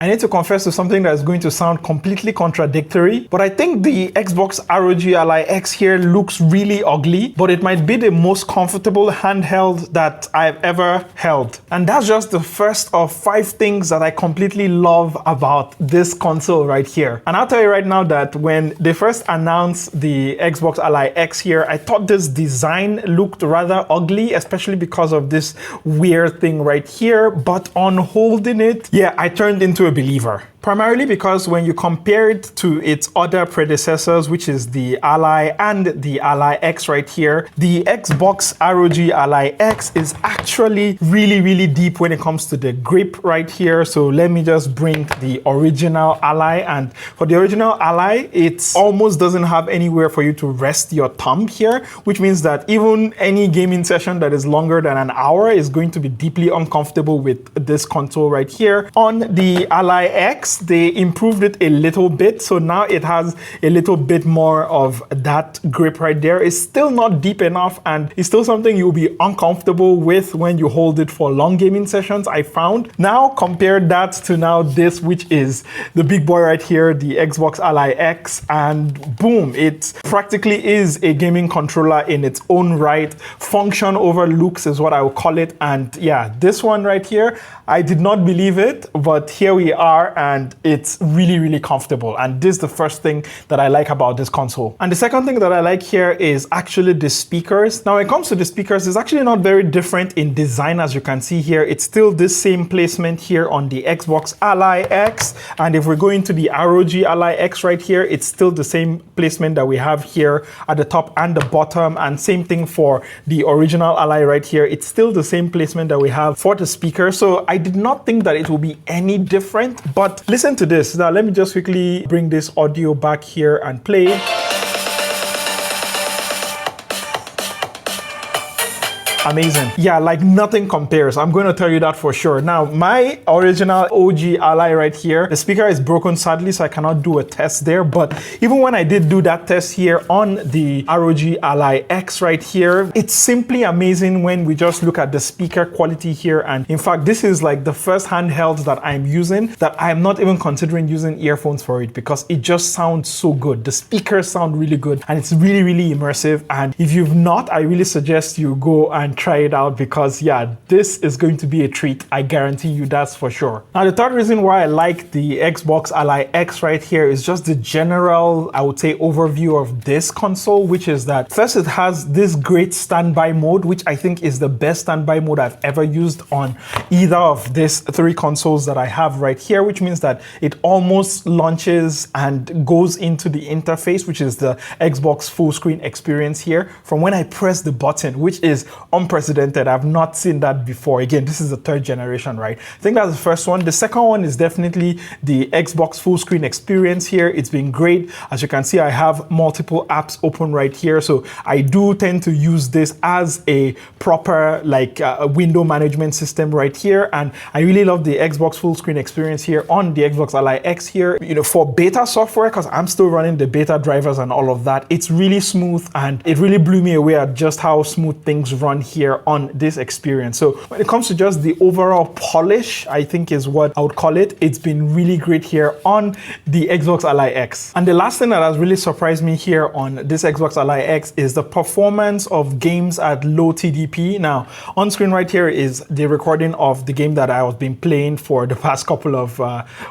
I need to confess to something that's going to sound completely contradictory, but I think the Xbox ROG Ally X here looks really ugly, but it might be the most comfortable handheld that I've ever held. And that's just the first of 5 things that I completely love about this console right here. And I'll tell you right now that when they first announced the Xbox Ally X here, I thought this design looked rather ugly, especially because of this weird thing right here. But on holding it, yeah, I turned into a believer. Primarily because when you compare it to its other predecessors, which is the Ally and the Ally X right here, the Xbox ROG Ally X is actually really deep when it comes to the grip right here. So let me just bring the original Ally, and for the original Ally, it almost doesn't have anywhere for you to rest your thumb here, which means that even any gaming session that is longer than an hour is going to be deeply uncomfortable with this console right here. On the Ally X, they improved it a little bit, so now it has a little bit more of that grip right there. It's still not deep enough, and it's still something you'll be uncomfortable with when you hold it for long gaming sessions, I found. Now compare that to now this, which is the big boy right here, the Xbox Ally X, and boom, it practically is a gaming controller in its own right. Function over looks is what I would call it. And yeah, this one right here, I did not believe it, but here we are, and it's really comfortable. And this is the first thing that I like about this console. And the second thing that I like here is actually the speakers. Now, when it comes to the speakers, it's actually not very different in design. As you can see here, it's still this same placement here on the Xbox Ally X. And if we're going to the ROG Ally X right here, it's still the same placement that we have here at the top and the bottom. And same thing for the original Ally right here. It's still the same placement that we have for the speaker. So I did not think that it will be any different, but listen to this. Now, let me just quickly bring this audio back here and play. Amazing. Yeah, like nothing compares. I'm going to tell you that for sure. Now, my original OG Ally right here, the speaker is broken sadly, so I cannot do a test there. But even when I did do that test here on the ROG Ally X right here, it's simply amazing when we just look at the speaker quality here. And in fact, this is like the first handheld that I'm using that I'm not even considering using earphones for it, because it just sounds so good. The speakers sound really good, and it's really immersive. And if you've not, I really suggest you go and try it out, because yeah, this is going to be a treat. I guarantee you, that's for sure. Now, the third reason why I like the Xbox Ally X right here is just the general, I would say, overview of this console, which is that first, it has this great standby mode, which I think is the best standby mode I've ever used on either of these 3 consoles that I have right here, which means that it almost launches and goes into the interface, which is the Xbox full screen experience here from when I press the button, which is unprecedented. I've not seen that before. Again, this is the 3rd generation, right? I think that's the first one. The second one is definitely the Xbox full screen experience here. It's been great. As you can see, I have multiple apps open right here. So I do tend to use this as a proper like a window management system right here. And I really love the Xbox full screen experience here on the Xbox Ally X here. You know, for beta software, because I'm still running the beta drivers and all of that, it's really smooth, and it really blew me away at just how smooth things run here on this experience. So when it comes to just the overall polish, I think is what I would call it, it's been really great here on the Xbox Ally X. And the last thing that has really surprised me here on this Xbox Ally X is the performance of games at low TDP. Now, on screen right here is the recording of the game that I have been playing for the past couple of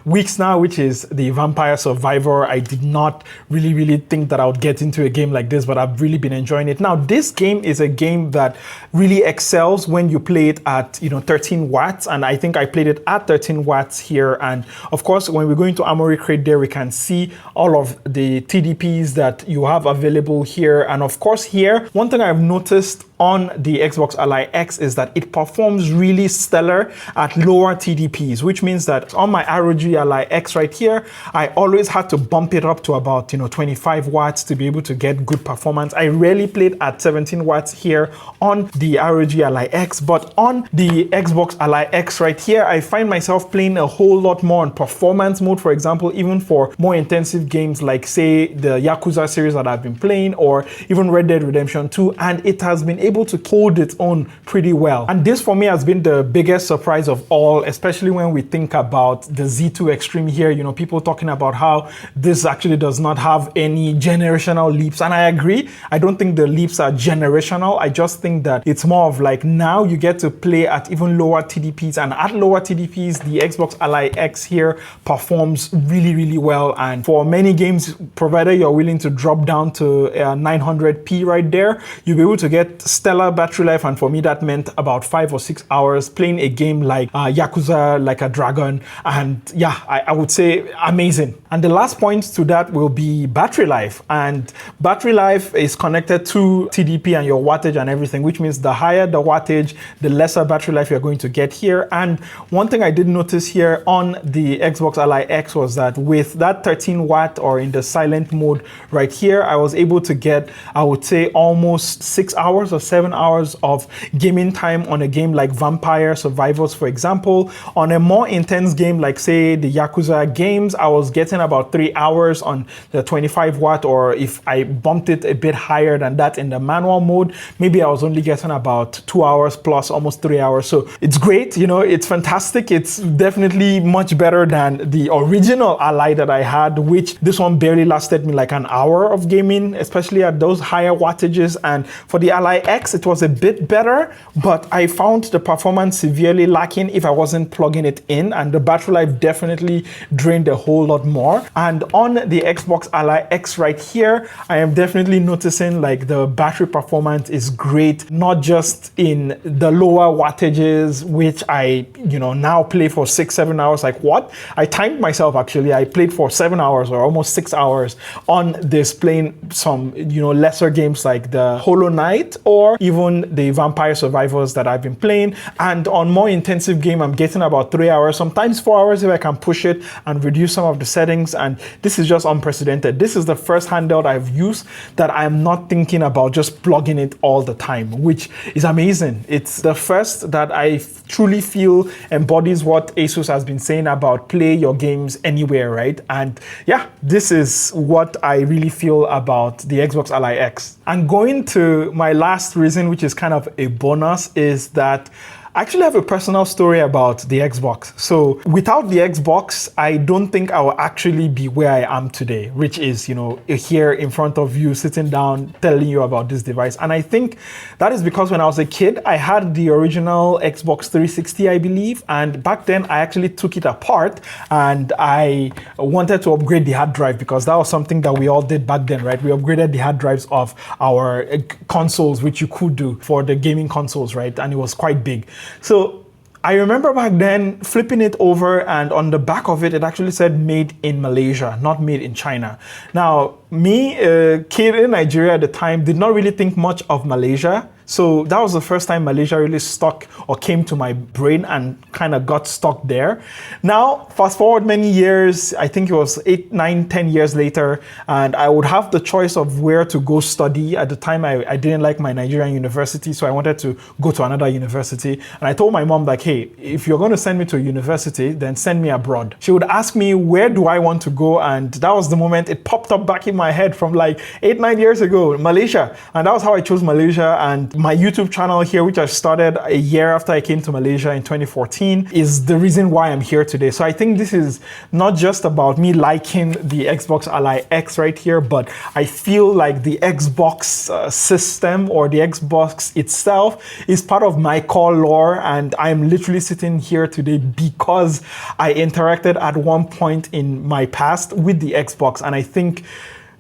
weeks now, which is the Vampire Survivor. I did not really think that I would get into a game like this, but I've really been enjoying it. Now, this game is a game that really excels when you play it at 13 watts, and I think I played it at 13 watts here. And of course, when we go into Armory Crate there, we can see all of the TDPs that you have available here. And of course here, one thing I've noticed on the Xbox Ally X is that it performs really stellar at lower TDPs, which means that on my ROG Ally X right here, I always had to bump it up to about 25 watts to be able to get good performance. I rarely played at 17 watts here on the ROG Ally X, but on the Xbox Ally X right here, I find myself playing a whole lot more on performance mode, for example, even for more intensive games like, say, the Yakuza series that I've been playing, or even Red Dead Redemption 2, and it has been able able to hold its own pretty well. And this for me has been the biggest surprise of all, especially when we think about the Z2 Extreme here. You know, people talking about how this actually does not have any generational leaps. And I agree. I don't think the leaps are generational. I just think that it's more of like now you get to play at even lower TDPs, and at lower TDPs, the Xbox Ally X here performs really, really well. And for many games, provided you're willing to drop down to 900p right there, you'll be able to get stellar battery life. And for me, that meant about 5 or 6 hours playing a game like Yakuza Like a Dragon. And yeah, I would say amazing. And the last point to that will be battery life. And battery life is connected to TDP and your wattage and everything, which means the higher the wattage, the lesser battery life you're going to get here. And one thing I did notice here on the Xbox Ally X was that with that 13 watt, or in the silent mode right here, I was able to get, I would say, almost 6 hours or 7 hours of gaming time on a game like Vampire Survivors, for example. On a more intense game like, say, the Yakuza games, I was getting about 3 hours on the 25 watt, or if I bumped it a bit higher than that in the manual mode, maybe I was only getting about 2 hours plus almost 3 hours. So it's great, you know, it's fantastic. It's definitely much better than the original Ally that I had, which this one barely lasted me like an hour of gaming, especially at those higher wattages. And for the Ally X, it was a bit better, but I found the performance severely lacking if I wasn't plugging it in, and the battery life definitely drained a whole lot more. And on the Xbox Ally X right here, I am definitely noticing like the battery performance is great, not just in the lower wattages, which I, you know, now play for 6-7 hours. Like what? I timed myself actually. I played for 7 hours or almost 6 hours on this, playing some, you know, lesser games like the Hollow Knight or even the Vampire Survivors that I've been playing. And on more intensive game, I'm getting about 3 hours, sometimes 4 hours if I can push it and reduce some of the settings. And this is just unprecedented. This is the first handheld I've used that I'm not thinking about just plugging it all the time, which is amazing. It's the first that I truly feel embodies what ASUS has been saying about play your games anywhere, right? And yeah, this is what I really feel about the Xbox Ally X. And going to my last reason, which is kind of a bonus, is that I actually have a personal story about the Xbox. So without the Xbox, I don't think I will actually be where I am today, which is, you know, here in front of you, sitting down, telling you about this device. And I think that is because when I was a kid, I had the original Xbox 360, I believe. And back then I actually took it apart and I wanted to upgrade the hard drive, because that was something that we all did back then, right? We upgraded the hard drives of our consoles, which you could do for the gaming consoles, right? And it was quite big. So I remember back then flipping it over, and on the back of it, it actually said made in Malaysia, not made in China. Now, me, a kid in Nigeria at the time, did not really think much of Malaysia. So that was the first time Malaysia really stuck or came to my brain and kind of got stuck there. Now, fast forward many years, I think it was 8, 9, 10 years later, and I would have the choice of where to go study. At the time, I didn't like my Nigerian university, so I wanted to go to another university. And I told my mom, like, hey, if you're going to send me to a university, then send me abroad. She would ask me, where do I want to go? And that was the moment it popped up back in my head from like 8, 9 years ago, Malaysia. And that was how I chose Malaysia. And my YouTube channel here, which I started a year after I came to Malaysia in 2014, is the reason why I'm here today. So I think this is not just about me liking the Xbox Ally X right here, but I feel like the Xbox system or the Xbox itself is part of my core lore, and I'm literally sitting here today because I interacted at one point in my past with the Xbox. And I think,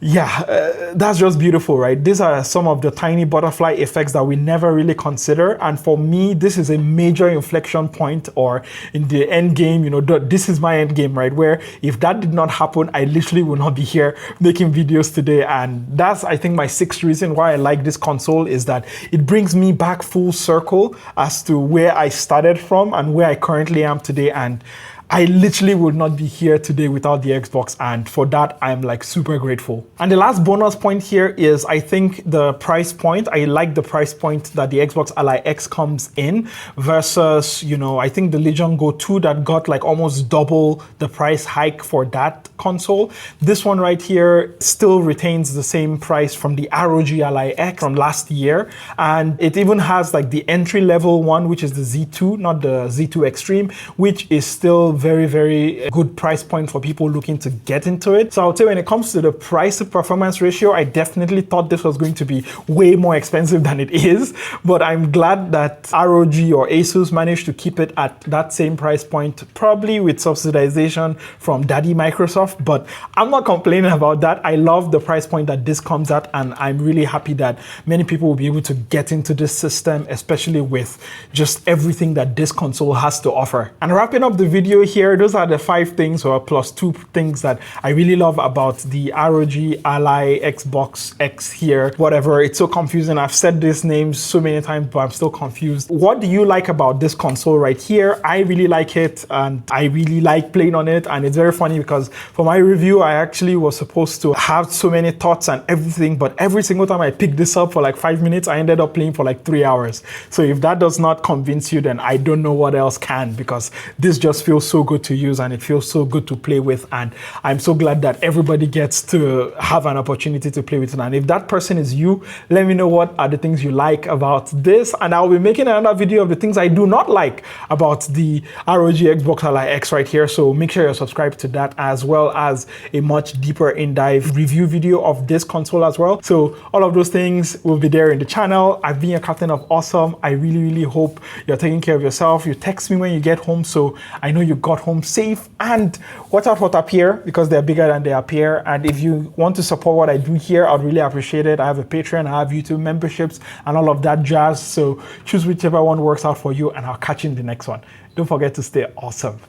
yeah, that's just beautiful, right? These are some of the tiny butterfly effects that we never really consider. And for me, this is a major inflection point, or in the end game, you know, this is my end game, right? Where if that did not happen, I literally would not be here making videos today. And that's, I think, my sixth reason why I like this console, is that it brings me back full circle as to where I started from and where I currently am today. And I literally would not be here today without the Xbox, and for that I'm like super grateful. And the last bonus point here is I think the price point. I like the price point that the Xbox Ally X comes in versus, you know, I think the Legion Go 2 that got like almost double the price hike for that console. This one right here still retains the same price from the ROG Ally X from last year, and it even has like the entry level one, which is the Z2, not the Z2 Extreme, which is still very, very good price point for people looking to get into it. So I would say when it comes to the price to performance ratio, I definitely thought this was going to be way more expensive than it is, but I'm glad that ROG or ASUS managed to keep it at that same price point, probably with subsidization from Daddy Microsoft, but I'm not complaining about that. I love the price point that this comes at, and I'm really happy that many people will be able to get into this system, especially with just everything that this console has to offer. And wrapping up the video here, those are the 5 things or plus 2 things that I really love about the ROG Ally Xbox X here. Whatever, it's so confusing. I've said these names so many times, but I'm still confused. What do you like about this console right here? I really like it, and I really like playing on it. And it's very funny because for my review, I actually was supposed to have so many thoughts and everything, but every single time I picked this up for like 5 minutes, I ended up playing for like 3 hours. So if that does not convince you, then I don't know what else can, because this just feels so good to use and it feels so good to play with. And I'm so glad that everybody gets to have an opportunity to play with it. And if that person is you, let me know what are the things you like about this, and I'll be making another video of the things I do not like about the ROG Xbox Ally X right here. So make sure you're subscribed to that, as well as a much deeper in-dive review video of this console as well. So all of those things will be there in the channel. I've been your Captain of Awesome. I really, really hope you're taking care of yourself. You text me when you get home, so I know you got home safe. And watch out what appear, because they're bigger than they appear. And if you want to support what I do here, I'd really appreciate it. I have a Patreon, I have YouTube memberships and all of that jazz. So choose whichever one works out for you, and I'll catch you in the next one. Don't forget to stay awesome.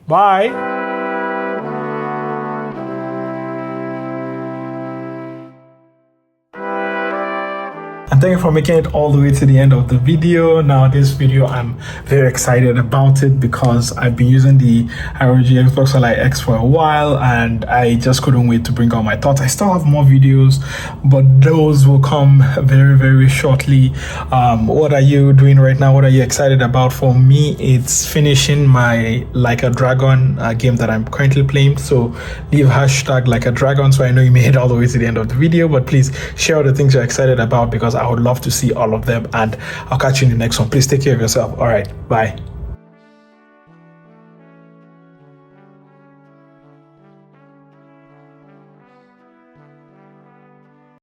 Bye. And thank you for making it all the way to the end of the video. Now this video, I'm very excited about it because I've been using the ROG Xbox Ally X for a while, and I just couldn't wait to bring out my thoughts. I still have more videos, but those will come very, very shortly. What are you doing right now? What are you excited about? For me, it's finishing my Like a Dragon game that I'm currently playing. So leave hashtag Like a Dragon so I know you made it all the way to the end of the video. But please share all the things you're excited about, because I would love to see all of them, and I'll catch you in the next one. Please take care of yourself. All right, bye.